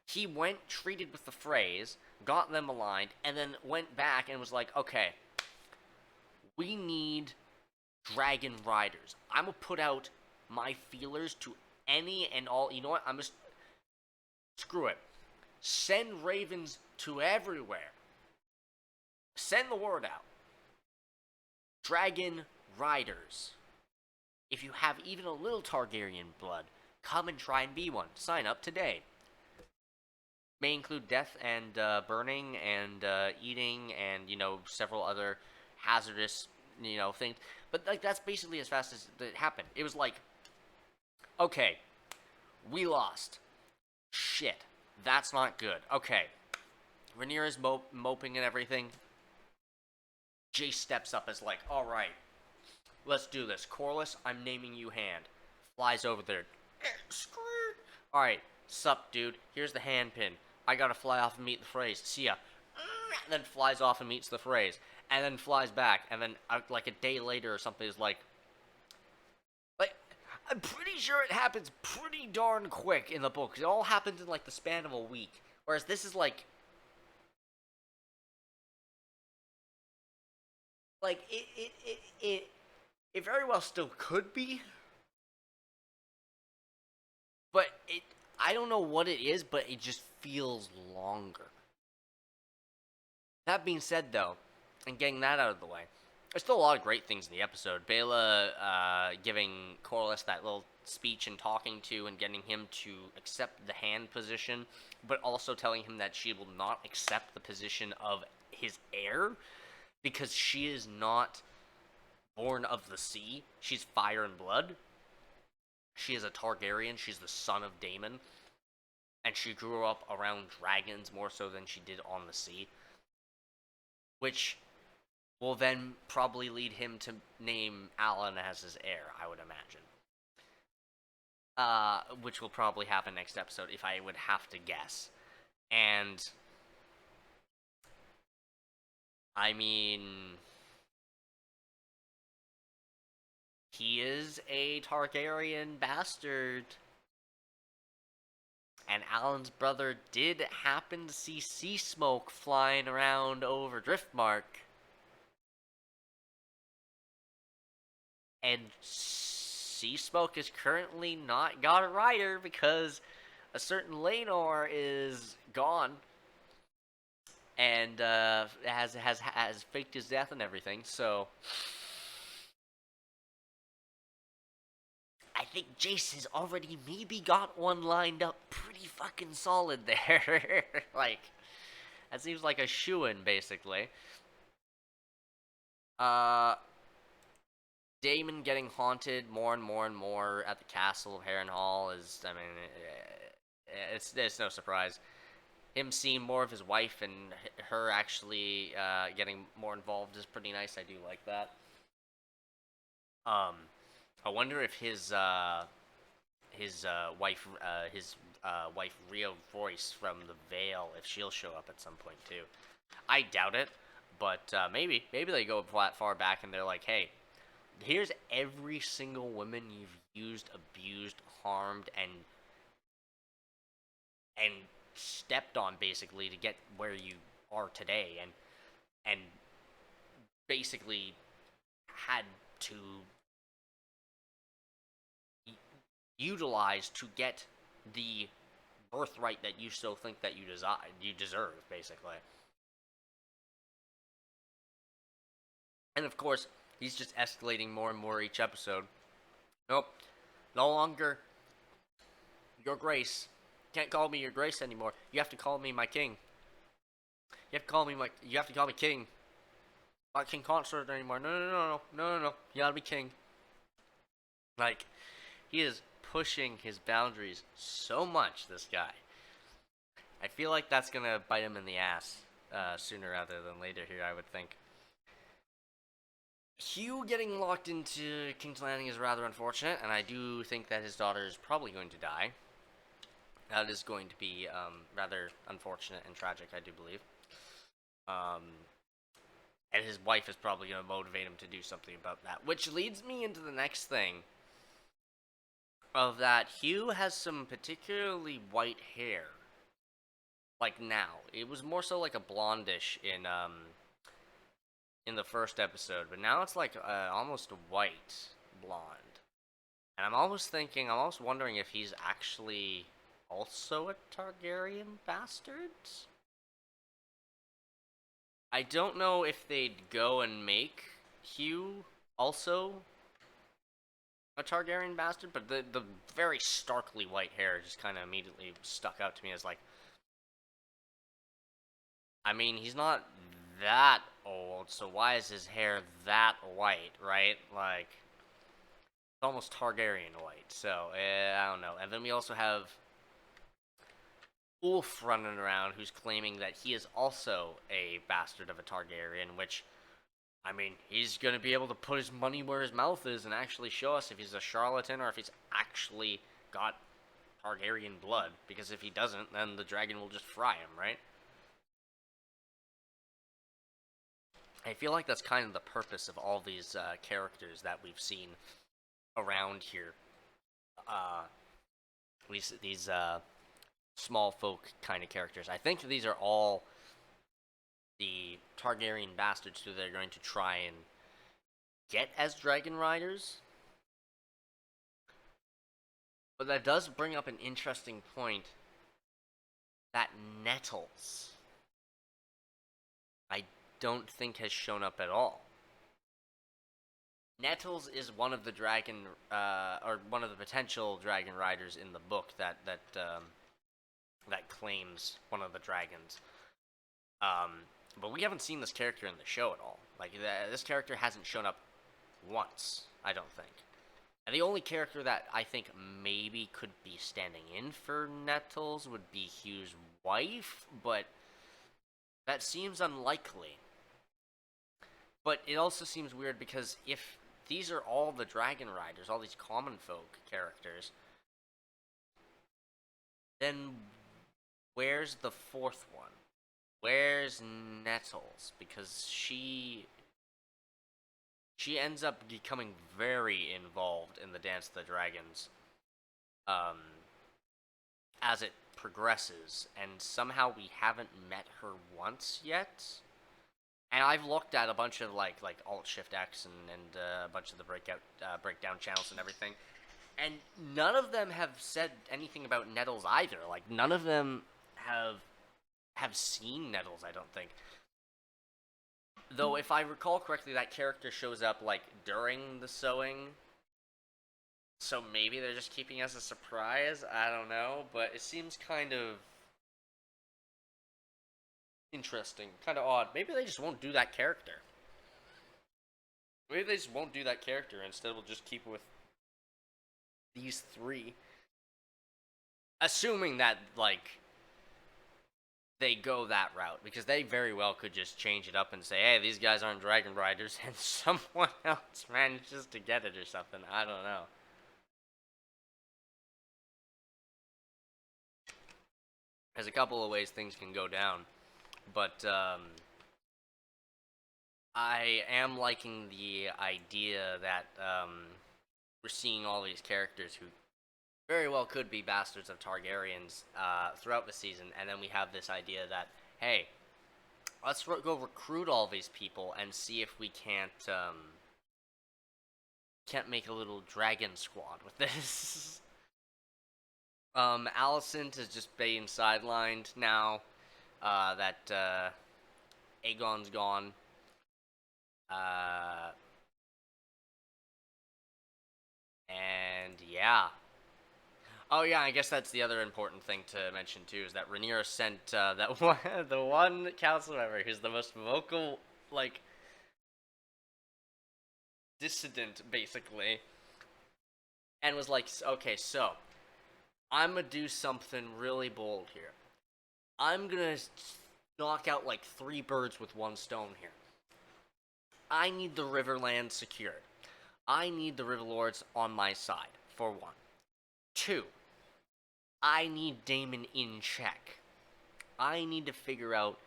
he went, treated with the Freys, got them aligned, and then went back and was like, okay, we need dragon riders. I'm gonna put out my feelers to any and all. You know what? Screw it. Send ravens to everywhere. Send the word out. Dragon riders. If you have even a little Targaryen blood, come and try and be one. Sign up today. May include death and burning and eating and, several other hazardous, things. But, like, that's basically as fast as it happened. It was like, okay, we lost. Shit. That's not good. Okay. Rhaenyra's moping and everything. Jace steps up as like, alright, let's do this. Corlys, I'm naming you Hand. Flies over there. Alright, sup, dude. Here's the hand pin. I gotta fly off and meet the Freys. See ya. Then flies off and meets the Freys. and then flies back, and then like a day later or something is like I'm pretty sure it happens pretty darn quick in the book. It all happens in like the span of a week, whereas this is like it very well still could be, but I don't know what it is, but it just feels longer. That being said, though, and getting that out of the way, there's still a lot of great things in the episode. Bela giving Corlys that little speech and talking to and getting him to accept the hand position, but also telling him that she will not accept the position of his heir because she is not born of the sea. She's fire and blood. She is a Targaryen. She's the son of Daemon. And she grew up around dragons more so than she did on the sea. Which will then probably lead him to name Alan as his heir, I would imagine. Which will probably happen next episode, if I would have to guess. And I mean, he is a Targaryen bastard. And Alan's brother did happen to see sea smoke flying around over Driftmark. And sea smoke is currently not got a rider because a certain Laenor is gone. And has faked his death and everything, so I think Jace has already maybe got one lined up pretty fucking solid there. Like, that seems like a shoo-in, basically. Daemon getting haunted more and more and more at the castle of Harrenhal is, I mean, it's no surprise. Him seeing more of his wife and her actually getting more involved is pretty nice. I do like that. I wonder if his wife Rio Voice from the Vale, if she'll show up at some point too. I doubt it, but maybe they go far back and they're like, hey, here's every single woman you've used, abused, harmed, and stepped on basically to get where you are today, and basically had to utilize to get the birthright that you still think that you deserve, basically. And of course, he's just escalating more and more each episode. Nope, no longer Your Grace. Can't call me Your Grace anymore. You have to call me my king. You have to call me king. Not king consort anymore. No. You gotta be king. Like, he is pushing his boundaries so much, this guy. I feel like that's gonna bite him in the ass sooner rather than later here, I would think. Hugh getting locked into King's Landing is rather unfortunate, and I do think that his daughter is probably going to die. That is going to be rather unfortunate and tragic, I do believe. And his wife is probably going to motivate him to do something about that. Which leads me into the next thing. Of that, Hugh has some particularly white hair. Like now. It was more so like a blondish in the first episode. But now it's like almost a white blonde. And I'm almost wondering if he's actually also a Targaryen bastard? I don't know if they'd go and make Hugh also a Targaryen bastard, but the very starkly white hair just kind of immediately stuck out to me as like, I mean, he's not that old, so why is his hair that white, right? Like, it's almost Targaryen white, so I don't know. And then we also have Ulf running around who's claiming that he is also a bastard of a Targaryen, which, I mean, he's going to be able to put his money where his mouth is and actually show us if he's a charlatan or if he's actually got Targaryen blood, because if he doesn't, then the dragon will just fry him, right? I feel like that's kind of the purpose of all these characters that we've seen around here. These small folk kind of characters. I think these are all the Targaryen bastards who they're going to try and get as dragon riders. But that does bring up an interesting point that Nettles, I don't think has shown up at all. Nettles is one of the or one of the potential dragon riders in the book that claims one of the dragons. But we haven't seen this character in the show at all. Like, this character hasn't shown up once, I don't think. And the only character that I think maybe could be standing in for Nettles would be Hugh's wife, but that seems unlikely. But it also seems weird because if these are all the dragon riders, all these common folk characters, then where's the fourth one? Where's Nettles? Because she ends up becoming very involved in the Dance of the Dragons as it progresses, and somehow we haven't met her once yet. And I've looked at a bunch of like Alt-Shift-X and a bunch of the breakdown channels and everything, and none of them have said anything about Nettles either. Like, none of them have seen Nettles, I don't think. Though, if I recall correctly, that character shows up, like, during the sewing. So maybe they're just keeping as a surprise? I don't know. But it seems kind of interesting. Kind of odd. Maybe they just won't do that character. Maybe they just won't do that character. Instead, we'll just keep it with these three. Assuming that, like, they go that route, because they very well could just change it up and say, hey, these guys aren't dragon riders, and someone else manages to get it or something. I don't know. There's a couple of ways things can go down, but I am liking the idea that we're seeing all these characters who very well could be bastards of Targaryens throughout the season, and then we have this idea that, hey, let's go recruit all these people and see if we can't make a little dragon squad with this. Alicent is just being sidelined now that Aegon's gone. And yeah. Oh yeah, I guess that's the other important thing to mention too, is that Rhaenyra sent the one council member who's the most vocal, like, dissident, basically, and was like, okay, so, I'm gonna do something really bold here. I'm gonna knock out, like, 3 birds with 1 stone here. I need the Riverlands secured. I need the Riverlords on my side, for 1. 2, I need Daemon in check. I need to figure out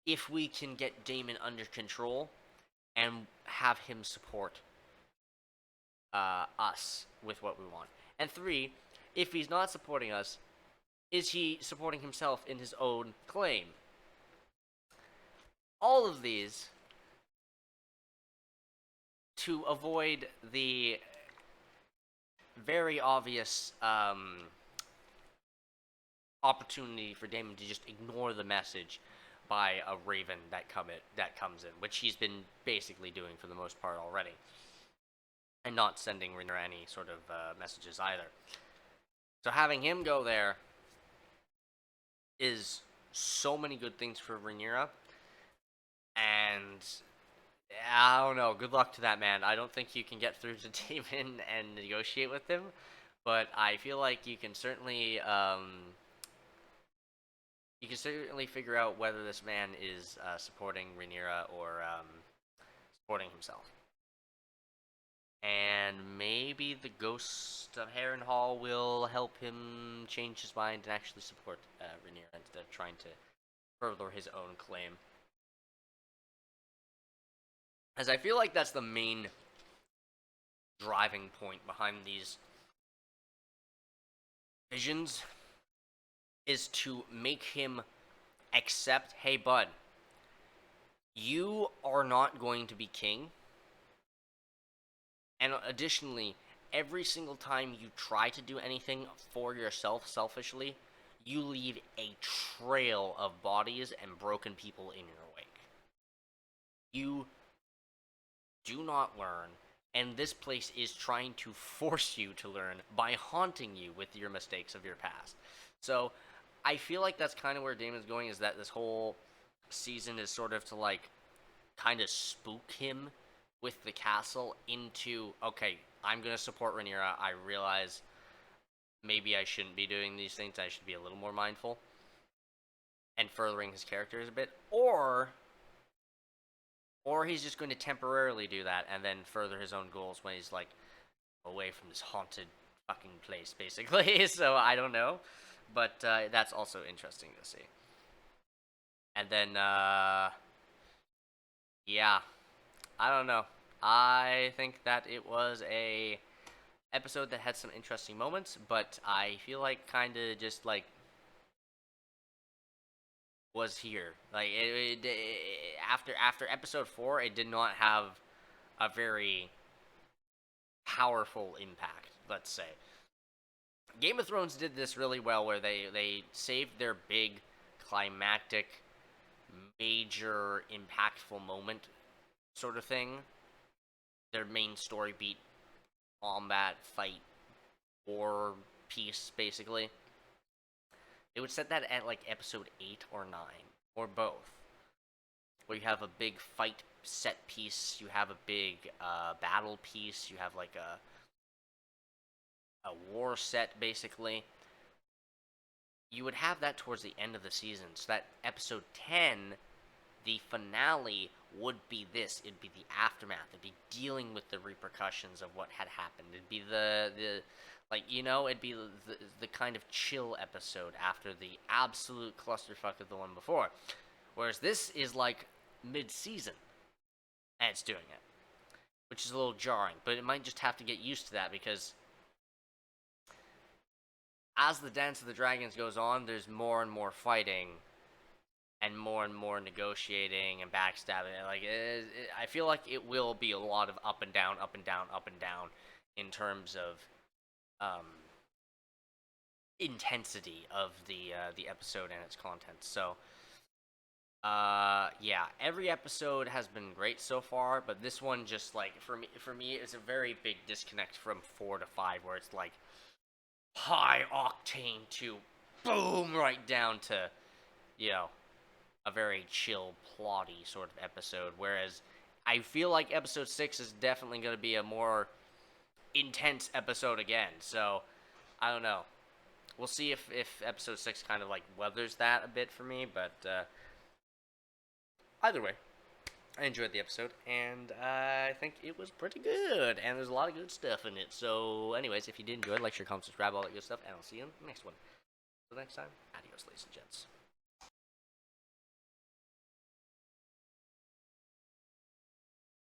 if we can get Daemon under control and have him support us with what we want. And 3, if he's not supporting us, is he supporting himself in his own claim? All of these to avoid the very obvious opportunity for Daemon to just ignore the message by a raven that comes in, which he's been basically doing for the most part already, and not sending Rhaenyra any sort of messages either. So having him go there is so many good things for Rhaenyra, and I don't know. Good luck to that man. I don't think you can get through to Daemon and negotiate with him, but I feel like you can certainly figure out whether this man is supporting Rhaenyra or supporting himself. And maybe the ghost of Harrenhal will help him change his mind and actually support Rhaenyra instead of trying to further his own claim. as I feel like that's the main driving point behind these visions, is to make him accept, hey bud, you are not going to be king, and additionally, every single time you try to do anything for yourself selfishly, you leave a trail of bodies and broken people in your wake. You do not learn, and this place is trying to force you to learn by haunting you with your mistakes of your past. So, I feel like that's kind of where Damon's going, is that this whole season is sort of to, like, kind of spook him with the castle into, okay, I'm going to support Rhaenyra. I realize maybe I shouldn't be doing these things. I should be a little more mindful. And furthering his characters a bit. Or he's just going to temporarily do that and then further his own goals when he's, like, away from this haunted fucking place, basically. So, I don't know. But that's also interesting to see. And then, yeah. I don't know. I think that it was a episode that had some interesting moments, but I feel like kind of just, like, was here. Like, after episode 4, it did not have a very powerful impact, let's say. Game of Thrones did this really well, where they saved their big, climactic, major, impactful moment sort of thing. Their main story beat, combat, fight, war piece, basically. They would set that at, like, episode 8 or 9, or both. Where you have a big fight set piece, you have a big battle piece, you have, like, a war set, basically. You would have that towards the end of the season, so that episode 10, the finale, would be this. It'd be the aftermath. It'd be dealing with the repercussions of what had happened. It'd be the like, you know, it'd be the kind of chill episode after the absolute clusterfuck of the one before. Whereas this is, like, mid-season, and it's doing it. Which is a little jarring, but it might just have to get used to that, because as the Dance of the Dragons goes on, there's more and more fighting, and more negotiating and backstabbing. Like, I feel like it will be a lot of up and down, up and down, up and down, in terms of intensity of the episode and its content. So, yeah, every episode has been great so far, but this one just, like, for me, it's a very big disconnect from 4 to 5, where it's like high octane to boom right down to, you know, a very chill, plotty sort of episode, whereas I feel like episode 6 is definitely going to be a more intense episode again. So, I don't know. We'll see if episode 6 kind of, like, weathers that a bit for me, but either way, I enjoyed the episode, and I think it was pretty good, and there's a lot of good stuff in it. So, anyways, if you did enjoy it, like, share, comment, subscribe, all that good stuff, and I'll see you in the next one. Until next time, adios, ladies and gents.